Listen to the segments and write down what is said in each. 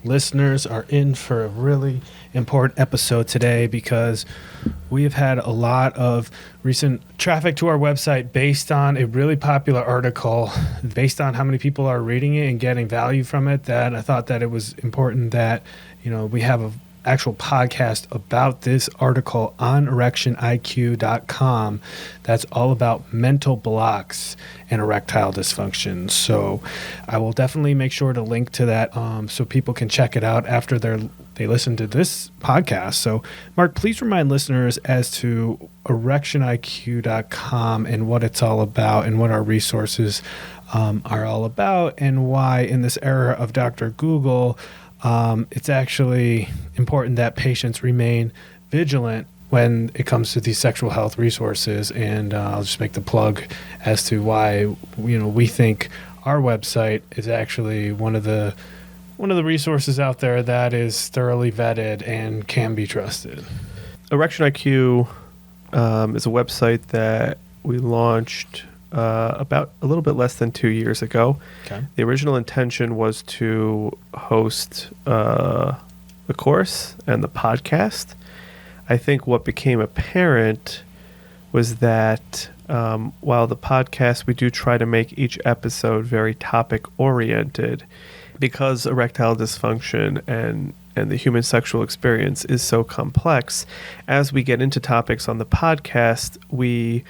listeners are in for a really important episode today because we have had a lot of recent traffic to our website based on a really popular article, based on how many people are reading it and getting value from it, that I thought that it was important that, we have an actual podcast about this article on erectioniq.com that's all about mental blocks and erectile dysfunction. So I will definitely make sure to link to that so people can check it out after they listen to this podcast. So Mark, please remind listeners as to erectioniq.com and what it's all about and what our resources are all about, and why in this era of Dr. Google, it's actually important that patients remain vigilant when it comes to these sexual health resources. And I'll just make the plug as to why we think our website is actually one of the resources out there that is thoroughly vetted and can be trusted. Erection IQ is a website that we launched about a little bit less than 2 years ago. Okay. The original intention was to host the course and the podcast. I think what became apparent was that while the podcast, we do try to make each episode very topic-oriented, because erectile dysfunction and the human sexual experience is so complex, as we get into topics on the podcast, we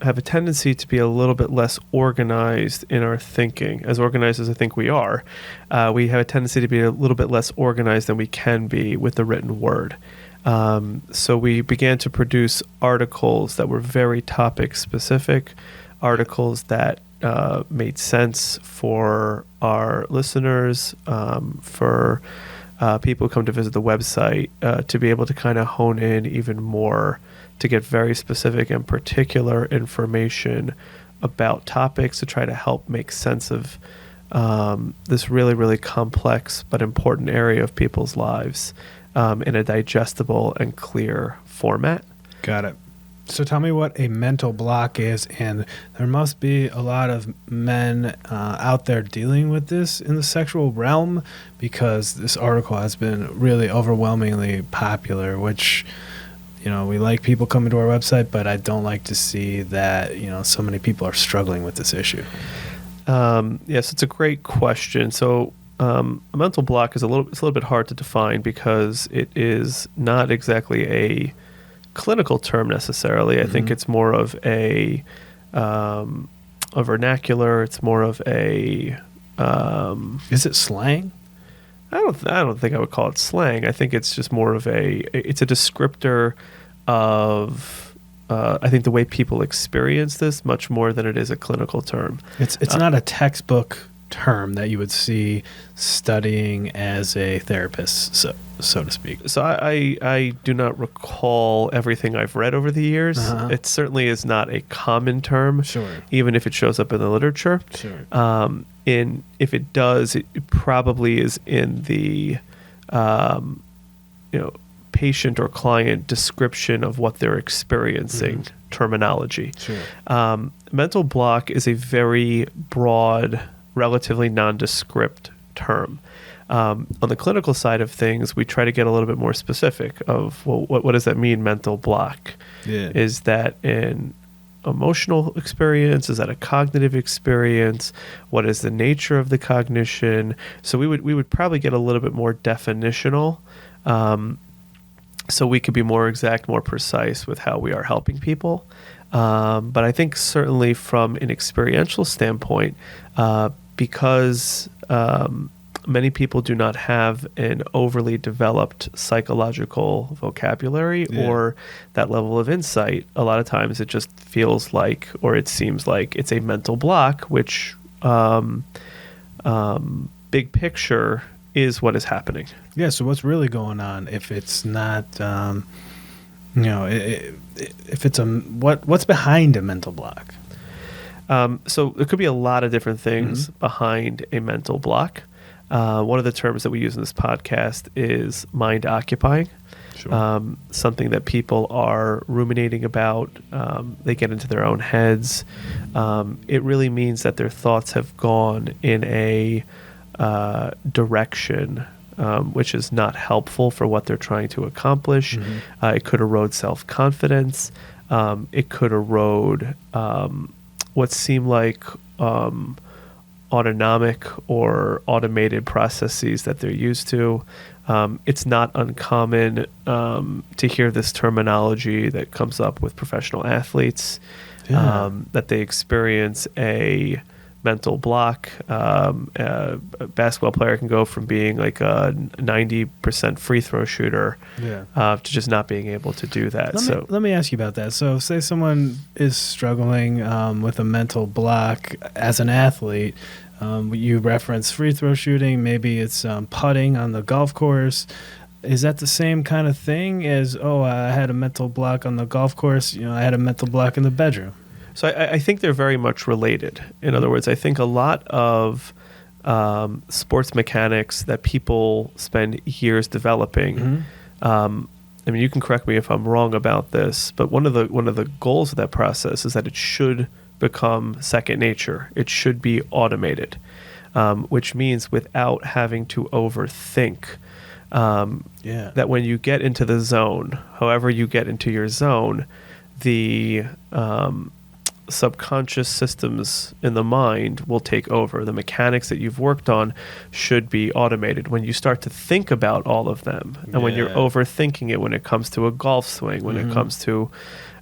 have a tendency to be a little bit less organized in our thinking. As organized as I think we are, we have a tendency to be a little bit less organized than we can be with the written word. So we began to produce articles that were very topic specific, articles that made sense for our listeners, for people who come to visit the website, to be able to kind of hone in even more, to get very specific and particular information about topics, to try to help make sense of this really, really complex but important area of people's lives in a digestible and clear format. Got it. So tell me what a mental block is, and there must be a lot of men out there dealing with this in the sexual realm, because this article has been really overwhelmingly popular, which, we like people coming to our website, but I don't like to see that, so many people are struggling with this issue. Yes, it's a great question. So a mental block is a little bit hard to define because it is not exactly a clinical term necessarily. I think it's more of a vernacular. It's more of a is it slang? I don't think I would call it slang. I think it's just more of it's a descriptor of I think the way people experience this much more than it is a clinical term. It's not a textbook term that you would see studying as a therapist, so to speak. So I do not recall everything I've read over the years. It certainly is not a common term, sure, even if it shows up in the literature. Sure. If it does, it probably is in the patient or client description of what they're experiencing terminology. Sure. Mental block is a very broad, relatively nondescript term. On the clinical side of things, we try to get a little bit more specific of, well, what does that mean, mental block? Yeah. Is that an emotional experience? Is that a cognitive experience? What is the nature of the cognition? So we would probably get a little bit more definitional, so we could be more exact, more precise with how we are helping people. But I think certainly from an experiential standpoint, because many people do not have an overly developed psychological vocabulary or that level of insight, a lot of times it just feels like, or it seems like, it's a mental block, which big picture is what is happening. Yeah, so what's really going on if it's not, if it's what's behind a mental block? So there could be a lot of different things behind a mental block. One of the terms that we use in this podcast is mind occupying. Sure. Something that people are ruminating about. They get into their own heads. It really means that their thoughts have gone in a direction, which is not helpful for what they're trying to accomplish. It could erode self-confidence. It could erode what seem like autonomic or automated processes that they're used to. It's not uncommon to hear this terminology that comes up with professional athletes, that they experience a mental block. A basketball player can go from being like a 90% free throw shooter to just not being able to do that. Let me ask you about that. So say someone is struggling with a mental block as an athlete. You reference free throw shooting, maybe it's putting on the golf course. Is that the same kind of thing as, I had a mental block on the golf course, I had a mental block in the bedroom? So I think they're very much related. In other words, I think a lot of sports mechanics that people spend years developing, I mean, you can correct me if I'm wrong about this, but one of the goals of that process is that it should become second nature. It should be automated, which means without having to overthink. That when you get into the zone, however you get into your zone, the subconscious systems in the mind will take over. The mechanics that you've worked on should be automated. When you start to think about all of them, and when you're overthinking it, when it comes to a golf swing, when it comes to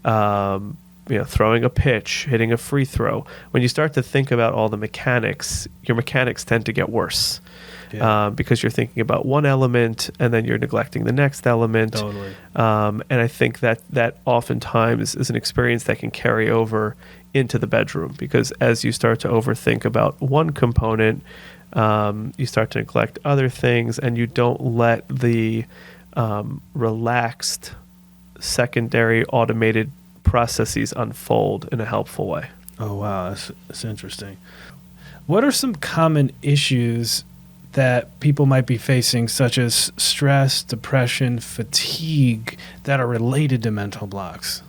throwing a pitch, hitting a free throw, when you start to think about all the mechanics, your mechanics tend to get worse. Because you're thinking about one element and then you're neglecting the next element. Totally. And I think that oftentimes is an experience that can carry over into the bedroom, because as you start to overthink about one component, you start to neglect other things, and you don't let the relaxed secondary automated processes unfold in a helpful way. Oh, wow. That's interesting. What are some common issues that people might be facing, such as stress, depression, fatigue, that are related to mental blocks?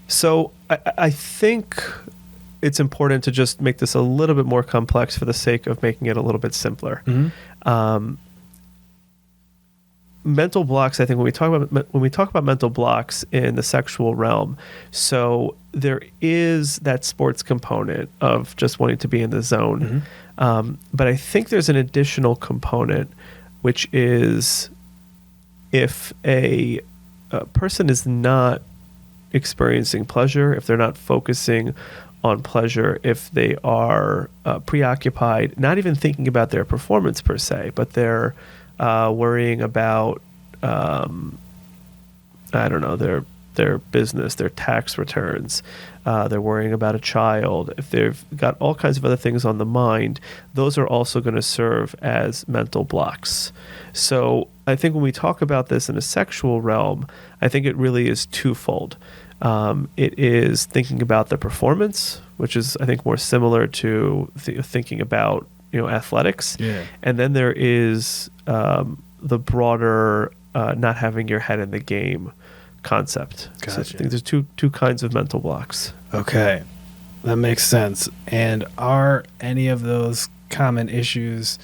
So I think it's important to just make this a little bit more complex for the sake of making it a little bit simpler. Mental blocks, I think when we talk about mental blocks in the sexual realm, so there is that sports component of just wanting to be in the zone. But I think there's an additional component, which is if a person is not experiencing pleasure, if they're not focusing on pleasure, if they are preoccupied, not even thinking about their performance per se, but they're worrying about, their business, their tax returns, they're worrying about a child, if they've got all kinds of other things on the mind, those are also going to serve as mental blocks. So I think when we talk about this in a sexual realm, I think it really is twofold. It is thinking about the performance, which is, I think, more similar to thinking about athletics. And then there is the broader not having your head in the game concept. Gotcha. So I think there's two kinds of mental blocks. Okay, that makes sense. And are any of those common issues,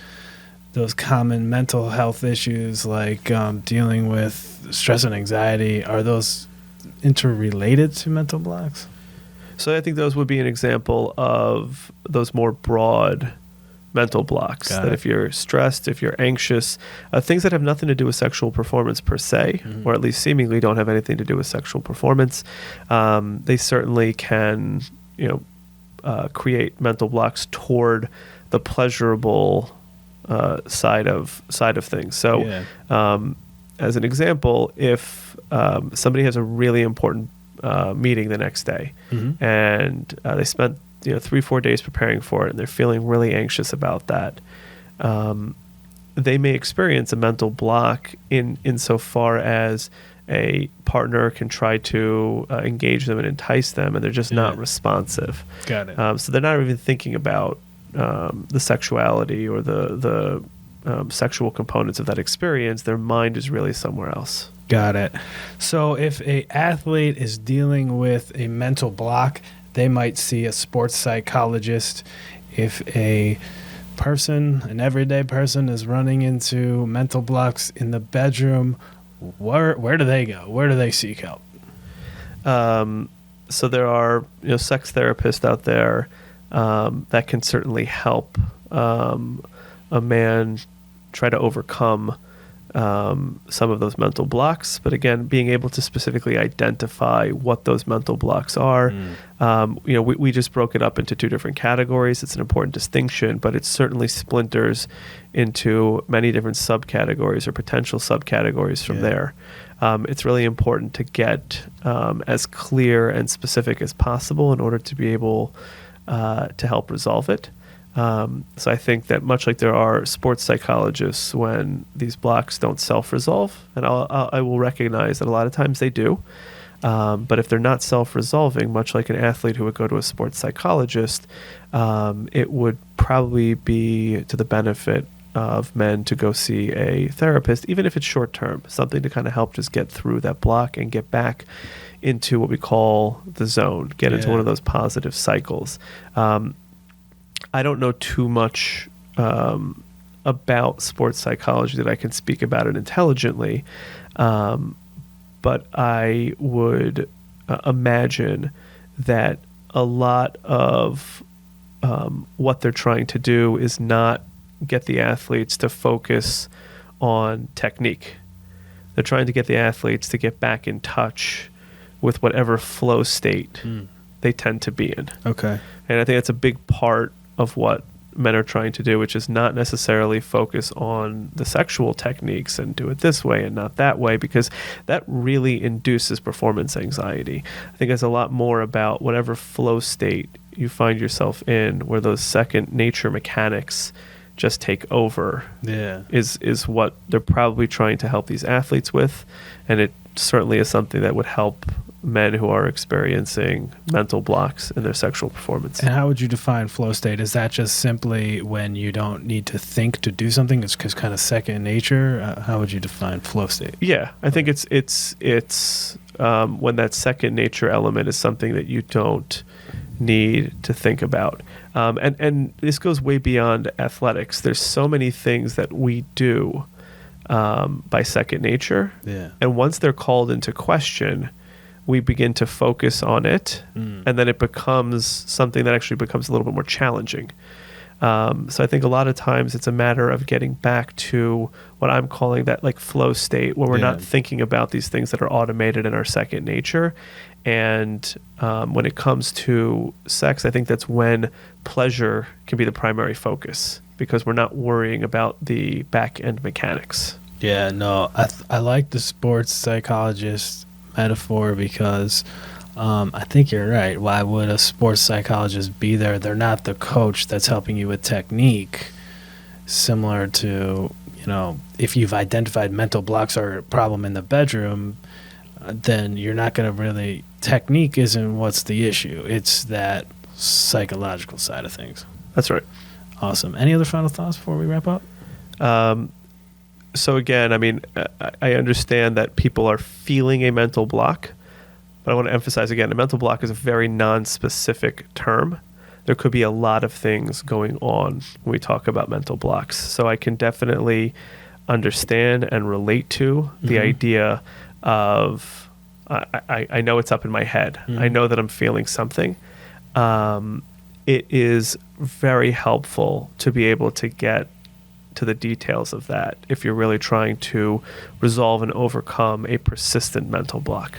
those common mental health issues like dealing with stress and anxiety, are those interrelated to mental blocks? So I think those would be an example of those more broad mental blocks. That if you're stressed, if you're anxious, things that have nothing to do with sexual performance per se, or at least seemingly don't have anything to do with sexual performance, they certainly can, create mental blocks toward the pleasurable side of things. So, as an example, if somebody has a really important meeting the next day, and they spent 3-4 days preparing for it, and they're feeling really anxious about that, they may experience a mental block insofar as a partner can try to engage them and entice them, and they're just not responsive. Got it. So they're not even thinking about the sexuality or the sexual components of that experience. Their mind is really somewhere else. Got it. So if a athlete is dealing with a mental block, they might see a sports psychologist. If a person, an everyday person, is running into mental blocks in the bedroom, where do they go? Where do they seek help? So there are sex therapists out there that can certainly help a man try to overcome some of those mental blocks. But again, being able to specifically identify what those mental blocks are. We just broke it up into two different categories. It's an important distinction, but it certainly splinters into many different subcategories or potential subcategories from there. It's really important to get as clear and specific as possible in order to be able to help resolve it. So I think that much like there are sports psychologists when these blocks don't self-resolve, and I will recognize that a lot of times they do, but if they're not self-resolving, much like an athlete who would go to a sports psychologist, it would probably be to the benefit of men to go see a therapist, even if it's short-term, something to kind of help just get through that block and get back into what we call the zone, get into one of those positive cycles. I don't know too much about sports psychology that I can speak about it intelligently, but I would imagine that a lot of what they're trying to do is not get the athletes to focus on technique. They're trying to get the athletes to get back in touch with whatever flow state they tend to be in. Okay. And I think that's a big part of what men are trying to do, which is not necessarily focus on the sexual techniques and do it this way and not that way, because that really induces performance anxiety. I think it's a lot more about whatever flow state you find yourself in, where those second nature mechanics just take over, is what they're probably trying to help these athletes with. And it certainly is something that would help men who are experiencing mental blocks in their sexual performance. And how would you define flow state? Is that just simply when you don't need to think to do something? It's kind of second nature. How would you define flow state? Yeah, I think it's when that second nature element is something that you don't need to think about. And this goes way beyond athletics. There's so many things that we do by second nature. Yeah. And once they're called into question, we begin to focus on it, and then it becomes something that actually becomes a little bit more challenging. So I think a lot of times it's a matter of getting back to what I'm calling that like flow state, where we're not thinking about these things that are automated in our second nature. And when it comes to sex, I think that's when pleasure can be the primary focus, because we're not worrying about the back end mechanics. Yeah, no, I like the sports psychologist metaphor, because I think you're right. Why would a sports psychologist be there? They're not the coach that's helping you with technique. Similar to, if you've identified mental blocks are a problem in the bedroom, then you're not going to really, technique isn't what's the issue. It's that psychological side of things. That's right. Awesome. Any other final thoughts before we wrap up? So again, I understand that people are feeling a mental block, but I want to emphasize again, a mental block is a very non-specific term. There could be a lot of things going on when we talk about mental blocks. So I can definitely understand and relate to the idea of, I know it's up in my head. I know that I'm feeling something. It is very helpful to be able to get to the details of that if you're really trying to resolve and overcome a persistent mental block.